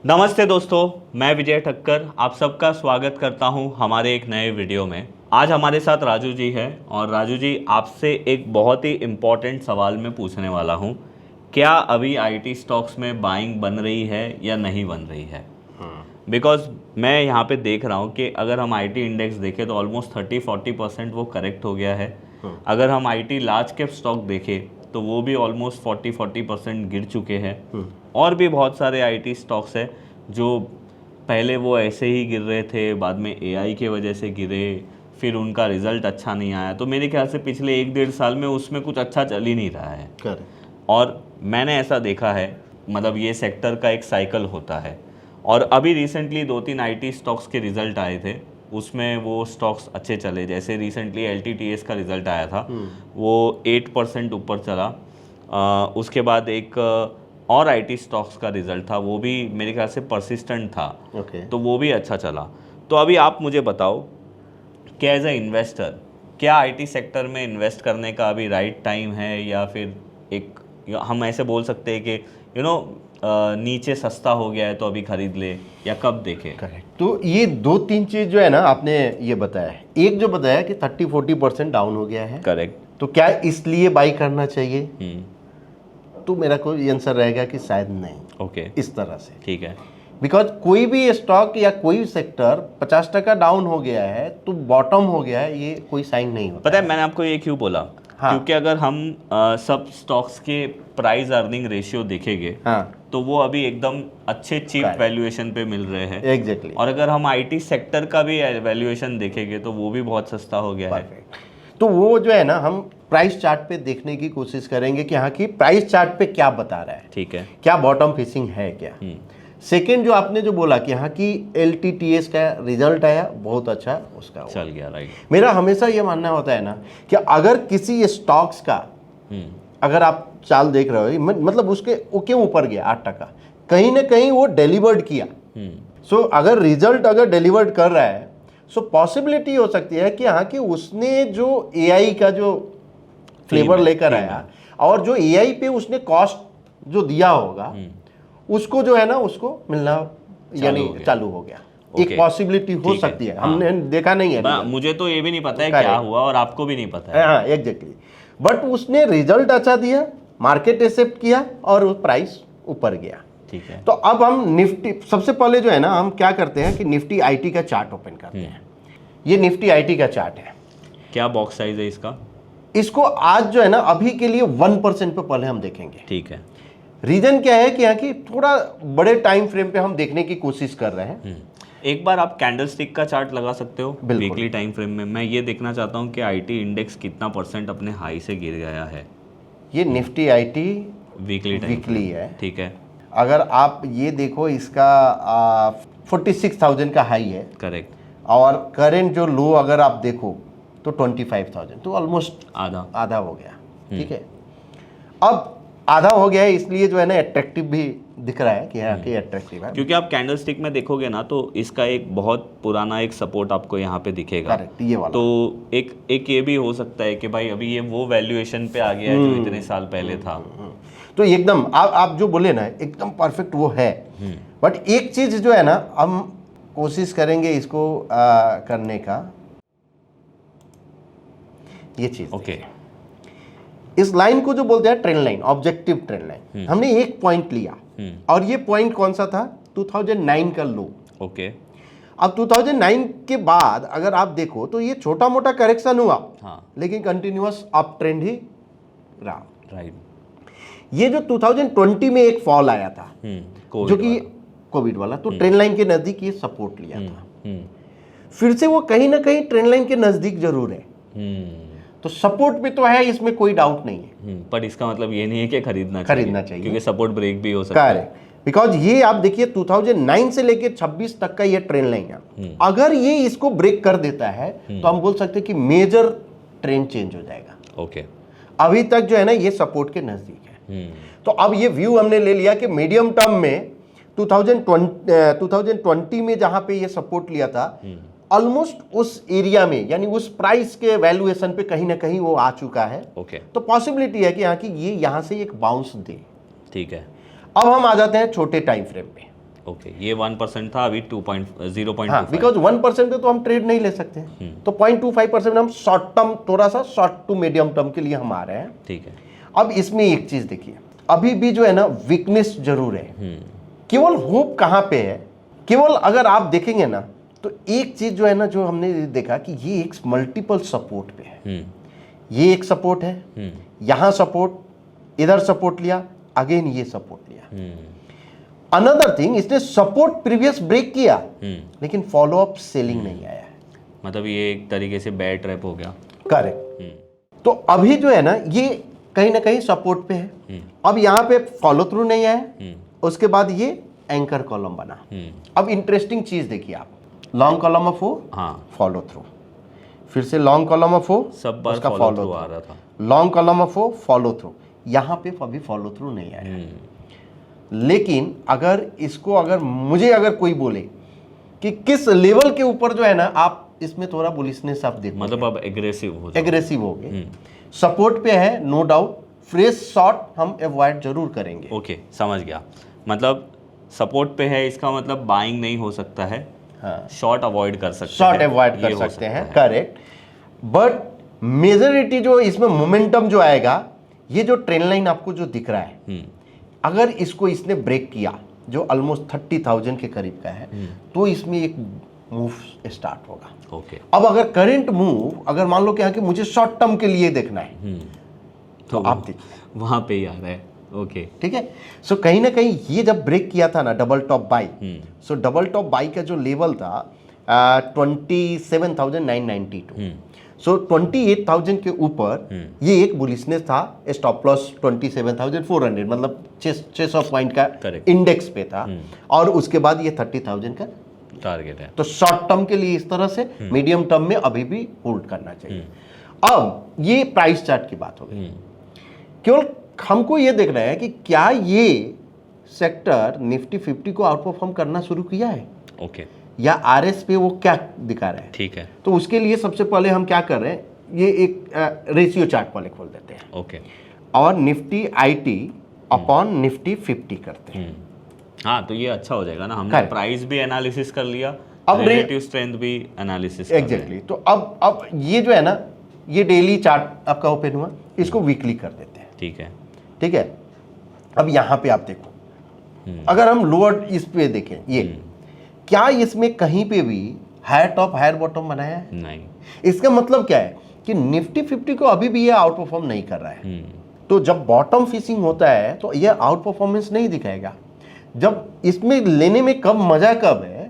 नमस्ते दोस्तों, मैं विजय ठक्कर आप सबका स्वागत करता हूं हमारे एक नए वीडियो में। आज हमारे साथ राजू जी हैं और राजू जी आपसे एक बहुत ही इम्पोर्टेंट सवाल मैं पूछने वाला हूं। क्या अभी आईटी स्टॉक्स में बाइंग बन रही है या नहीं बन रही है? बिकॉज मैं यहाँ पे देख रहा हूँ कि अगर हम आईटी इंडेक्स देखें तो ऑलमोस्ट 30-40% वो करेक्ट हो गया है। अगर हम आईटी लार्ज कैप स्टॉक देखें तो वो भी ऑलमोस्ट 40% गिर चुके हैं। और भी बहुत सारे आईटी स्टॉक्स हैं जो पहले वो ऐसे ही गिर रहे थे, बाद में एआई के वजह से गिरे, फिर उनका रिजल्ट अच्छा नहीं आया। तो मेरे ख्याल से पिछले 1-1.5 साल में उसमें कुछ अच्छा चल ही नहीं रहा है। और मैंने ऐसा देखा है, मतलब ये सेक्टर का एक साइकिल होता है। और अभी रिसेंटली 2-3 आईटी स्टॉक्स के रिजल्ट आए थे, उसमें वो स्टॉक्स अच्छे चले। जैसे रिसेंटली एलटीटीएस का रिजल्ट आया था, वो 8% ऊपर चला। उसके बाद एक और आईटी स्टॉक्स का रिजल्ट था, वो भी मेरे ख्याल से परसिस्टेंट था। तो वो भी अच्छा चला। तो अभी आप मुझे बताओ कि एज ए इन्वेस्टर क्या आईटी सेक्टर में इन्वेस्ट करने का अभी राइट टाइम है, या फिर एक हम ऐसे बोल सकते हैं कि नीचे सस्ता हो गया है तो अभी खरीद ले, या कब देखें? करेक्ट। तो ये 2-3 चीज जो है ना आपने ये बताया है। एक जो बताया कि 30-40% डाउन हो गया है, करेक्ट। तो क्या इसलिए बाई करना चाहिए? तो मेरा कोई आंसर रहेगा कि शायद नहीं। ओके, इस तरह से ठीक है। बिकॉज कोई भी स्टॉक या कोई सेक्टर 50% डाउन हो गया है तो बॉटम हो गया है, ये कोई साइन नहीं होता। पता है मैंने आपको ये क्यों बोला? क्योंकि अगर हम सब स्टॉक्स के प्राइस अर्निंग रेशियो देखेंगे तो वो अभी एकदम अच्छे चीप वैल्यूएशन पे मिल रहे हैं। एग्जैक्टली। और अगर हम आईटी सेक्टर का भी वैल्यूएशन देखेंगे तो वो भी बहुत सस्ता हो गया है। तो वो जो है ना, हम प्राइस चार्ट पे देखने की कोशिश करेंगे कि हाँ की प्राइस चार्ट पे क्या बता रहा है। ठीक है, क्या बॉटम फिशिंग है क्या। सेकेंड जो आपने जो बोला कि हाँ की एलटीटीएस का रिजल्ट आया, बहुत अच्छा उसका चल गया। राइट। मेरा हमेशा ये मानना होता है ना कि अगर किसी स्टॉक्स का अगर आप चाल देख रहे हो, मतलब उसके वो क्यों ऊपर गया 8%, कहीं ना कहीं वो डिलीवर्ड किया। सो अगर रिजल्ट अगर डिलीवर्ड कर रहा है, सो पॉसिबिलिटी हो सकती है कि हाँ कि उसने जो एआई का जो फ्लेवर लेकर आया और जो एआई पे उसने कॉस्ट जो दिया होगा उसको जो है ना उसको मिलना यानी चालू हो गया। एक पॉसिबिलिटी हो सकती है। हमने देखा नहीं है, मुझे तो ये भी नहीं पता है क्या हुआ और आपको भी नहीं पता है। हाँ एग्जैक्टली। बट उसने रिजल्ट अच्छा दिया, मार्केट एक्सेप्ट किया और वो प्राइस ऊपर गया। ठीक है। तो अब हम निफ्टी, सबसे पहले जो है ना हम क्या करते हैं कि निफ्टी आईटी का चार्ट ओपन करते हैं। ये निफ्टी आईटी का चार्ट है। क्या बॉक्स साइज है इसका? इसको आज जो है ना अभी के लिए 1% पे पहले हम देखेंगे। ठीक है। रीजन क्या है कि यहाँ की थोड़ा बड़े टाइम फ्रेम पे हम देखने की कोशिश कर रहे हैं। एक बार आप कैंडलस्टिक का चार्ट लगा सकते हो वीकली टाइम फ्रेम में। मैं ये देखना चाहता हूँ कि आईटी इंडेक्स कितना परसेंट अपने हाई से गिर गया है। ये निफ्टी आईटी वीकली है। ठीक है। अगर आप ये देखो, इसका 46,000 का हाई है। करेक्ट। और करेंट जो लो अगर आप देखो तो 25,000, तो ऑलमोस्ट आधा हो गया। ठीक है। अब आधा हो गया है, इसलिए जो है ना अट्रैक्टिव भी दिख रहा है कि हाँ कि अट्रैक्टिव है। क्योंकि आप कैंडलस्टिक में देखोगे ना तो इसका एक बहुत पुराना एक सपोर्ट आपको यहाँ पे दिखेगा। करेक्ट, ये वाला। तो एक ये भी हो सकता है कि भाई अभी ये वो वैल्यूएशन पे आ गया है जो इतने साल पहले था। तो एकदम आप जो बोले ना एकदम परफेक्ट वो है। बट एक चीज जो है ना हम कोशिश करेंगे इसको करने का, ये चीज। ओके। इस लाइन को जो बोलते हैं trend line, objective trend line, हमने एक पॉइंट लिया और ये पॉइंट कौन सा था? 2009 का लो। ओके। अब 2009 के बाद अगर आप देखो तो ये छोटा मोटा करेक्शन हुआ, लेकिन कंटिन्यूअस अप ट्रेंड ही रहा। राइट। ये जो 2020 में एक फॉल आया था जो कि कोविड वाला, तो ट्रेंड लाइन के नजदीक ये सपोर्ट लिया था। फिर से वो कहीं ना कहीं ट्रेंड लाइन के नजदीक जरूर है। तो सपोर्ट पे तो है, इसमें कोई डाउट नहीं है। पर इसका मतलब ये नहीं है कि खरीदना चाहिए क्योंकि सपोर्ट ब्रेक भी हो सकता है। बिकॉज ये आप देखिए 2009 से लेकर 26 तक का ये ट्रेंड लाइन है। अगर ये इसको ब्रेक कर देता है तो हम बोल सकते हैं कि मेजर ट्रेंड चेंज हो जाएगा। ओके। अभी तक जो है ना ये सपोर्ट के नजदीक है। तो अब ये व्यू हमने ले लिया कि मीडियम टर्म में 2020 में जहां पे ये सपोर्ट लिया था, ऑलमोस्ट उस एरिया में यानी उस प्राइस के वैल्यूएशन पे कहीं ना कहीं वो आ चुका है। ओके। तो पॉसिबिलिटी है कि यहाँ की ये यहाँ से एक बाउंस दे। ठीक है। अब हम आ जाते हैं छोटे टाइम फ्रेम पे। ओके, ये 1% था, अभी 0.25। हाँ, बिकॉज 1% पे तो हम ट्रेड नहीं ले सकते हैं, तो 0.25% हम शॉर्ट टर्म, थोड़ा सा शॉर्ट टू मीडियम टर्म के लिए हम आ रहे हैं। ठीक है। अब इसमें एक चीज देखिए, अभी भी जो है ना वीकनेस जरूर है। केवल होप कहाँ पे है, केवल अगर आप देखेंगे ना तो एक चीज जो है ना, जो हमने देखा कि ये एक मल्टीपल सपोर्ट पे है। ये एक सपोर्ट है, यहां सपोर्ट, इधर सपोर्ट लिया, अगेन ये सपोर्ट लिया। अनदर थिंग, इसने सपोर्ट प्रीवियस ब्रेक किया, लेकिन फॉलो अप सेलिंग नहीं आया है। मतलब ये एक तरीके से बैड ट्रैप हो गया। करेक्ट। तो अभी जो है ना ये कहीं ना कहीं सपोर्ट पे है। अब यहां पे फॉलो थ्रू नहीं आया, उसके बाद ये एंकर कॉलम बना। अब इंटरेस्टिंग चीज देखिए आप, लॉन्ग कॉलम ऑफ हो, हाँ, फॉलो थ्रू, फिर से लॉन्ग कॉलम ऑफ हो, सब बार उसका फॉलो थ्रू आ रहा था। लॉन्ग कॉलम ऑफ हो, फॉलो थ्रू, यहां पे अभी फॉलो थ्रू नहीं आया। लेकिन अगर इसको, अगर मुझे अगर कोई बोले कि किस लेवल के ऊपर जो है ना आप इसमें थोड़ा बुलिशनेस आप देखो, मतलब अब एग्रेसिव हो गए, सपोर्ट पे है नो डाउट, फ्रेश शॉट हम अवॉइड जरूर करेंगे। ओके, समझ गया। मतलब सपोर्ट पे है, इसका मतलब बाइंग नहीं हो सकता है, हाँ, शॉर्ट अवॉइड कर सकते हैं, शॉर्ट अवॉइड कर सकते हैं, करेक्ट। बट मेजॉरिटी जो इसमें मोमेंटम जो आएगा, ये जो ट्रेंड लाइन आपको जो दिख रहा है, अगर इसको इसने ब्रेक किया जो ऑलमोस्ट 30,000 के करीब का है, तो इसमें एक मूव स्टार्ट होगा। ओके। अब अगर करंट मूव, अगर मान लो कि मुझे शॉर्ट टर्म के लिए देखना है, तो आप देखिए वहां पे ही आ रहा है। ओके, ठीक है। सो कहीं ना कहीं ये जब ब्रेक किया था ना double top by, so double top by का जो लेवल था 27,992, सो 28,000 के ऊपर ये एक बुलिशनेस था, स्टॉप लॉस 27,400, मतलब 600 पॉइंट का इंडेक्स पे था, और उसके बाद ये 30,000 का टारगेट है। तो शॉर्ट टर्म के लिए इस तरह से, मीडियम टर्म में अभी भी होल्ड करना चाहिए। अब ये प्राइस चार्ट की बात हो गई, केवल हमको ये देखना है कि क्या ये सेक्टर निफ्टी 50 को आउट परफॉर्म करना शुरू किया है, ओके, या आरएस पे वो क्या दिखा रहा है। ठीक है। तो उसके लिए सबसे पहले हम क्या कर रहे हैं, ये एक रेशियो चार्ट पहले खोल देते हैं, ओके, और निफ्टी आईटी अपॉन निफ्टी 50 करते हैं। हाँ, तो ये अच्छा हो जाएगा ना, हमने प्राइस भी एनालिसिस कर लिया, अब रिलेटिव स्ट्रेंथ भी एनालिसिस एग्जैक्टली। तो अब ये जो है ना, ये डेली चार्ट आपका ओपन हुआ, इसको वीकली कर देते हैं। ठीक है, ठीक है। अब यहां पे आप देखो, अगर हम लोअर इस पे देखें, ये क्या इसमें कहीं पे भी हायर टॉप हायर बॉटम बनाया है? नहीं। इसका मतलब क्या है कि निफ्टी 50 को अभी भी ये आउट परफॉर्म नहीं कर रहा है। तो जब बॉटम फिशिंग होता है तो ये आउट परफॉर्मेंस नहीं दिखाएगा। जब इसमें लेने में कब मजा कब है,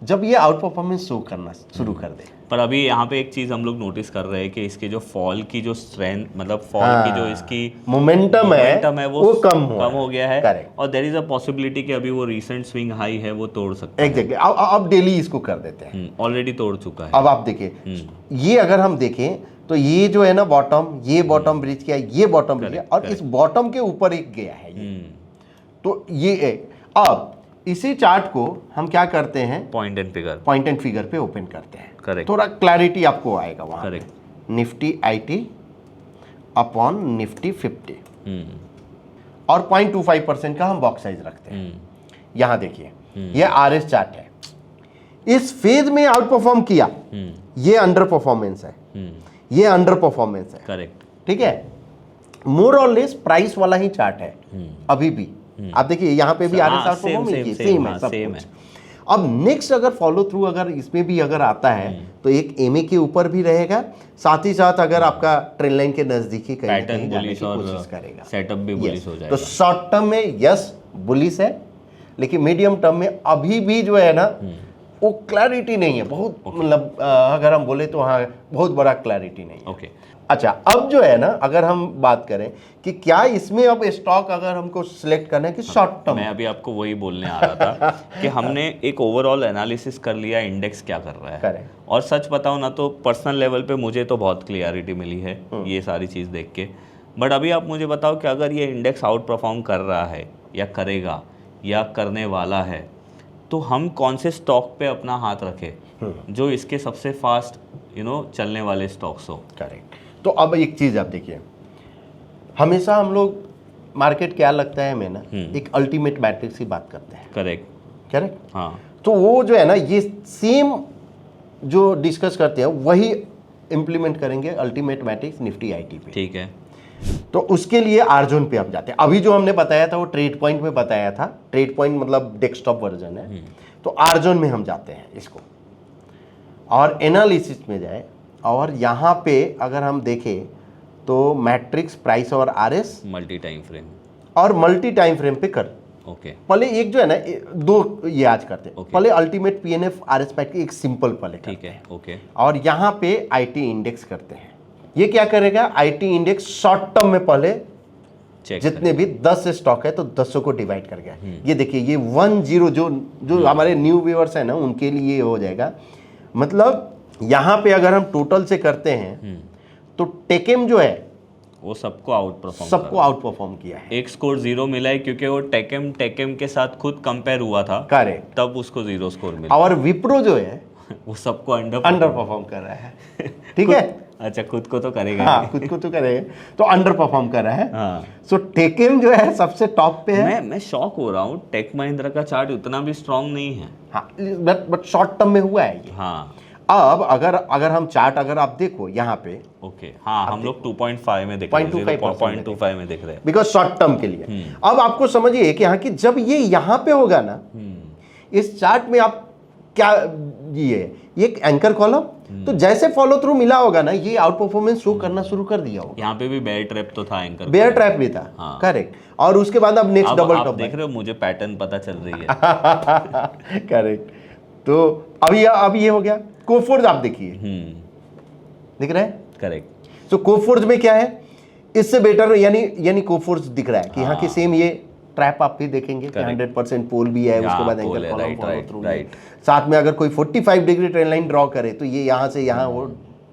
जब ये आउट परफॉर्मेंस शो करना शुरू कर दे। पर अभी यहाँ पे एक चीज हम लोग नोटिस कर रहे हैं कि इसके जो फॉल की जो स्ट्रेंथ, मतलब फॉल की जो इसकी मोमेंटम है वो कम हो गया है। Correct. और देयर इज अ पॉसिबिलिटी कि अभी वो रिसेंट स्विंग हाई है वो तोड़ सकता है। एग्जैक्टली। अब डेली इसको कर देते हैं, ऑलरेडी तोड़ चुका है। अब आप देखिए, ये अगर हम देखें तो ये जो है ना बॉटम, ये बॉटम ब्रिज किया, ये बॉटम ब्रिज किया, और इस बॉटम के ऊपर एक गया है ये। तो ये अब इसी चार्ट को हम क्या करते हैं, पॉइंट एंड फिगर पे ओपन करते हैं। करेक्ट। थोड़ा क्लैरिटी आपको आएगा वहां। Correct. Nifty IT upon Nifty 50, और 0.25% का हम बॉक्स साइज रखते हैं। यहां देखिए, ये आरएस चार्ट है, इस फेज में आउट परफॉर्म किया, ये अंडर परफॉर्मेंस है, ये अंडर परफॉर्मेंस है। करेक्ट। ठीक है, मोर और लेस प्राइस वाला ही चार्ट है अभी भी। आप देखिए यहाँ पे भी आरएस आउट परफॉर्म सेम है, सब कुछ। अब नेक्स्ट अगर फॉलो थ्रू अगर इसमें भी अगर आता है तो एक एमए के ऊपर भी रहेगा, साथ ही साथ अगर आपका ट्रेंड लाइन के नजदीकी कहीं जाने की कोशिश करेगा, सेटअप भी बुलिश हो जाएगा। तो शॉर्ट टर्म में यस बुलिश है, लेकिन मीडियम टर्म में अभी भी जो है ना वो क्लैरिटी नहीं है बहुत, मतलब अगर हम बोले तो हाँ बहुत बड़ा क्लैरिटी नहीं है। ओके। अच्छा, अब जो है ना अगर हम बात करें कि क्या इसमें अब स्टॉक अगर हमको सिलेक्ट करना है कि शॉर्ट टर्म, मैं अभी आपको वही बोलने आ रहा था कि हमने एक ओवरऑल एनालिसिस कर लिया इंडेक्स क्या कर रहा है। करेक्ट। और सच बताऊं ना तो पर्सनल लेवल पे मुझे तो बहुत क्लियरिटी मिली है ये सारी चीज़ देख के। बट अभी आप मुझे बताओ कि अगर ये इंडेक्स आउट परफॉर्म कर रहा है या करेगा या करने वाला है, तो हम कौन से स्टॉक पे अपना हाथ रखें जो इसके सबसे फास्ट चलने वाले स्टॉक्स हो। करेक्ट। तो अब एक चीज़ आप देखिए, हमेशा हम लोग मार्केट क्या लगता है हमें ना, एक अल्टीमेट मैट्रिक्स की बात करते हैं। करेक्ट। करेक्ट। हाँ तो वो जो है ना ये सेम जो डिस्कस करते हैं वही इम्प्लीमेंट करेंगे अल्टीमेट मैटिक्स निफ्टी आईटी पे। ठीक है। तो उसके लिए आर्जोन पे आप जाते हैं। अभी जो हमने बताया था वो ट्रेड पॉइंट में बताया था, ट्रेड पॉइंट मतलब डेस्कटॉप वर्जन है। तो आर्जोन में हम जाते हैं इसको और एनालिसिस में जाए, और यहाँ पे अगर हम देखें तो मैट्रिक्स, प्राइस और आरएस, मल्टी टाइम फ्रेम और मल्टी टाइम फ्रेम पे कर। ओके पहले एक जो है ना दो ये आज करते हैं। Okay. पहले अल्टीमेट पीएनएफ आरएस पैट की एक सिंपल पहले ठीक है। ओके और यहाँ पे आईटी इंडेक्स करते हैं। ये क्या करेगा, आईटी इंडेक्स शॉर्ट टर्म में पहले चेक जितने भी 10 स्टॉक है तो 10 को डिवाइड कर गया। ये देखिए ये 10 जो हमारे न्यू व्यूअर्स है ना उनके लिए हो जाएगा। मतलब यहाँ पे अगर हम टोटल से करते हैं तो टेकेम जो है वो सबको आउट परफॉर्म किया है। एक स्कोर 0 मिला है क्योंकि वो टेकेम के साथ खुद कंपेयर हुआ था, करेक्ट, तब उसको 0 स्कोर मिला। और विप्रो जो है वो सबको अंडर परफॉर्म कर रहा है। ठीक है, अच्छा खुद को तो करेगा। हाँ खुद को तो करेगा, तो अंडर परफॉर्म कर रहा है। हाँ सो टेकेम जो है सबसे टॉप पे है। मैं शॉक हो रहा हूँ, टेक महिंद्रा का चार्ट उतना भी स्ट्रांग नहीं है। हाँ बट शॉर्ट टर्म में हुआ है ये। हाँ अब अगर हम चार्ट अगर आप देखो यहाँ पे, ओके हाँ हम लोग 2.5 में देख 0.25 में देख रहे हैं बिकॉज शॉर्ट टर्म के लिए। अब आपको समझिए कि यहाँ की जब ये यहाँ पे होगा ना, इस चार्ट में आप क्या ये एंकर कॉलम, तो जैसे फॉलो थ्रू मिला होगा ना ये आउट परफॉर्मेंस शो करना शुरू कर दिया होगा। यहाँ पे भी बेयर ट्रैप तो था, एंकर बेयर ट्रैप भी था। हाँ। करेक्ट, और उसके बाद अब नेक्स्ट डबल टॉप देख रहे हो, मुझे पैटर्न पता चल रही है। करेक्ट, तो अभी ये हो गया। कोफोर्ज आप देखिए, दिख रहा है। करेक्ट, तो कोफोर्ज में क्या है, इससे बेटर यानी कोफोर्ज दिख रहा है कि यहाँ की सेम ये ट्रैप आप भी देखेंगे कि 100% पोल भी है, उसके बाद एंकर कॉलम फॉलो थ्रू है। साथ में अगर कोई 45 डिग्री ट्रेंड लाइन ड्रॉ करे तो ये यहाँ से यहाँ वो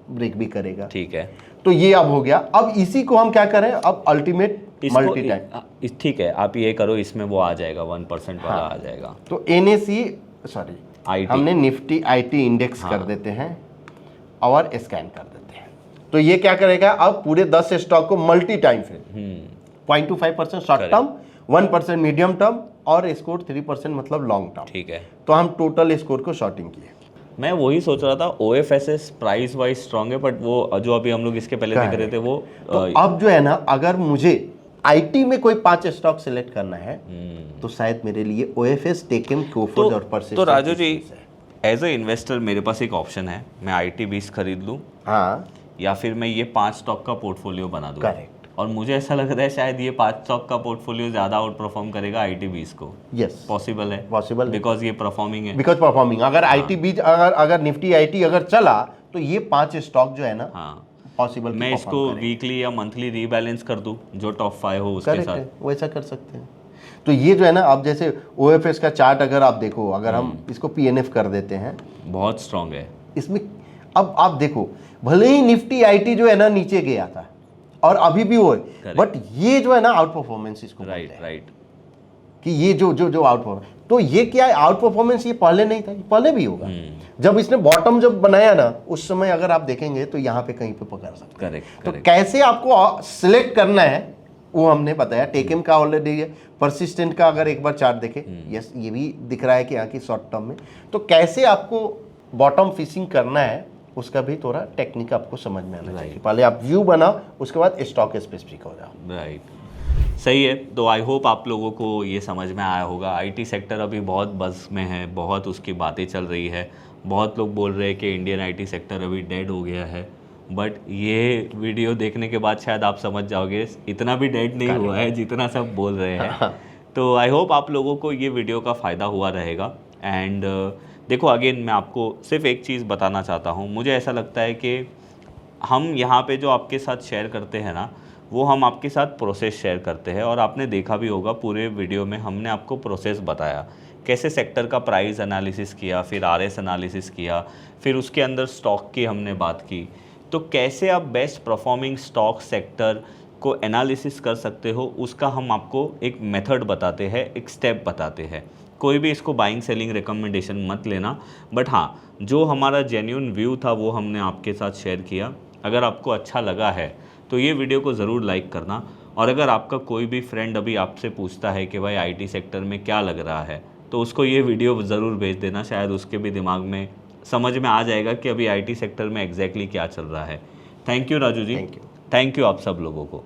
ब्रेक भी करेगा। ठीक है, तो ये अब हो गया। अब इसी को हम क्या करें, अब अल्टीमेट मल्टी टाइम। ठीक है, आप ये करो, इसमें वो आ जाएगा 1% वाला आ जाएगा। तो एनएसी सॉरी हमने निफ्टी आईटी इंडेक्स कर देते हैं और स्कैन कर देते हैं। तो ये क्या करेगा, अब पूरे 10 स्टॉक को multi time frame 0.25% short term, 1% medium term और स्कोर 3% मतलब लॉन्ग टर्म। ठीक है, तो हम टोटल स्कोर को शॉर्टिंग किए। मैं वही सोच रहा था, ओएफएसएस प्राइस वाइज स्ट्रांग है, बट वो जो अभी हम लोग इसके पहले देख रहे थे वो तो अब जो है ना, अगर मुझे आईटी में कोई 5 स्टॉक सिलेक्ट करना है तो शायद मेरे लिए ओएफएस, टेकेम, कोफोर्ज और परसिस्टेंट। तो Raju ji, as a investor मेरे पास एक ऑप्शन है, मैं आईटी 20 खरीद लूँ, हाँ, या फिर मैं ये 5 स्टॉक का पोर्टफोलियो बना दूँ। करेक्ट, और मुझे ऐसा लग रहा है शायद ये 5 स्टॉक का पोर्टफोलियो ज्यादा आउट परफॉर्म करेगा आईटी 20 को। यस, पॉसिबल है, पॉसिबल, बिकॉज ये परफॉर्मिंग है, बिकॉज परफॉर्मिंग। अगर आईटी बीच अगर निफ्टी आईटी अगर चला तो ये 5 स्टॉक जो है ना, हाँ पॉसिबल। मैं इसको वीकली या मंथली रीबैलेंस कर दूं, जो टॉप 5 हो उसके साथ, वैसा कर सकते हैं। तो ये जो है ना, अब जैसे ओएफएस का चार्ट अगर आप देखो, अगर हम इसको पीएनएफ कर देते हैं, बहुत स्ट्रांग है इसमें। अब आप देखो, भले ही निफ्टी आईटी जो है ना नीचे गया था और अभी भी वो है, बट ये जो है ना आउट परफॉर्मेंस इसको, राइट कि ये जो आउट परफॉर्मेंस, तो ये क्या है, आउट परफॉर्मेंस ये पहले नहीं था, ये पहले भी होगा। जब इसने बॉटम जब बनाया ना, उस समय अगर आप देखेंगे तो यहाँ पे कहीं पे पकड़ सकते हैं। करेक्ट, तो कैसे आपको सिलेक्ट करना है वो हमने बताया। टेकेम का ऑलरेडी है, परसिस्टेंट का अगर एक बार चार्ट देखे, यस ये भी दिख रहा है कि यहाँ की शॉर्ट टर्म में। तो कैसे आपको बॉटम फिशिंग करना है उसका भी थोड़ा टेक्निक आपको समझ में आना चाहिए। पहले आप व्यू बनाओ, उसके बाद स्टॉक स्पेसिफिक हो जाओ। राइट, सही है। तो आई होप आप लोगों को ये समझ में आया होगा। आईटी सेक्टर अभी बहुत बज़ में है, बहुत उसकी बातें चल रही है, बहुत लोग बोल रहे हैं कि इंडियन आईटी सेक्टर अभी डेड हो गया है, बट ये वीडियो देखने के बाद शायद आप समझ जाओगे इतना भी डेड नहीं हुआ है जितना सब बोल रहे हैं। तो आई होप आप लोगों को ये वीडियो का फ़ायदा हुआ रहेगा। एंड देखो, अगेन मैं आपको सिर्फ एक चीज़ बताना चाहता हूँ, मुझे ऐसा लगता है कि हम यहाँ पे जो आपके साथ शेयर करते हैं ना, वो हम आपके साथ प्रोसेस शेयर करते हैं। और आपने देखा भी होगा पूरे वीडियो में हमने आपको प्रोसेस बताया, कैसे सेक्टर का प्राइस एनालिसिस किया, फिर आरएस एनालिसिस किया, फिर उसके अंदर स्टॉक की हमने बात की। तो कैसे आप बेस्ट परफॉर्मिंग स्टॉक सेक्टर को एनालिसिस कर सकते हो, उसका हम आपको एक मेथड बताते हैं, एक स्टेप बताते हैं। कोई भी इसको बाइंग सेलिंग रिकमेंडेशन मत लेना, बट हाँ, जो हमारा जेन्युइन व्यू था वो हमने आपके साथ शेयर किया। अगर आपको अच्छा लगा है तो ये वीडियो को ज़रूर लाइक करना। और अगर आपका कोई भी फ्रेंड अभी आपसे पूछता है कि भाई आईटी सेक्टर में क्या लग रहा है, तो उसको ये वीडियो ज़रूर भेज देना, शायद उसके भी दिमाग में समझ में आ जाएगा कि अभी IT सेक्टर में एग्जैक्टली क्या चल रहा है। Thank you Raju ji, thank you. Thank you आप सब लोगों को।